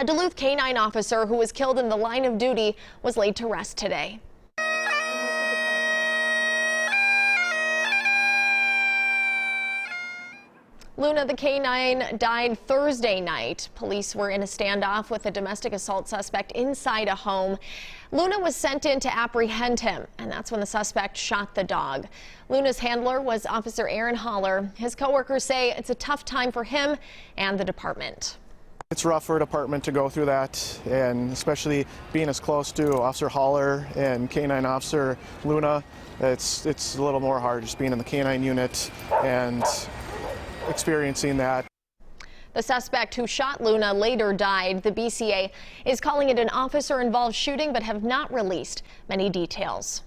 A Duluth K-9 officer who was killed in the line of duty was laid to rest today. Luna, the K-9, died Thursday night. Police were in a standoff with a domestic assault suspect inside a home. Luna was sent in to apprehend him, and that's when the suspect shot the dog. Luna's handler was Officer Aaron Holler. His coworkers say it's a tough time for him and the department. It's rough for a department to go through that, and especially being as close to Officer Holler and K-9 Officer Luna, it's a little more hard just being in the K-9 unit and experiencing that. The suspect who shot Luna later died. The BCA is calling it an officer-involved shooting but have not released many details.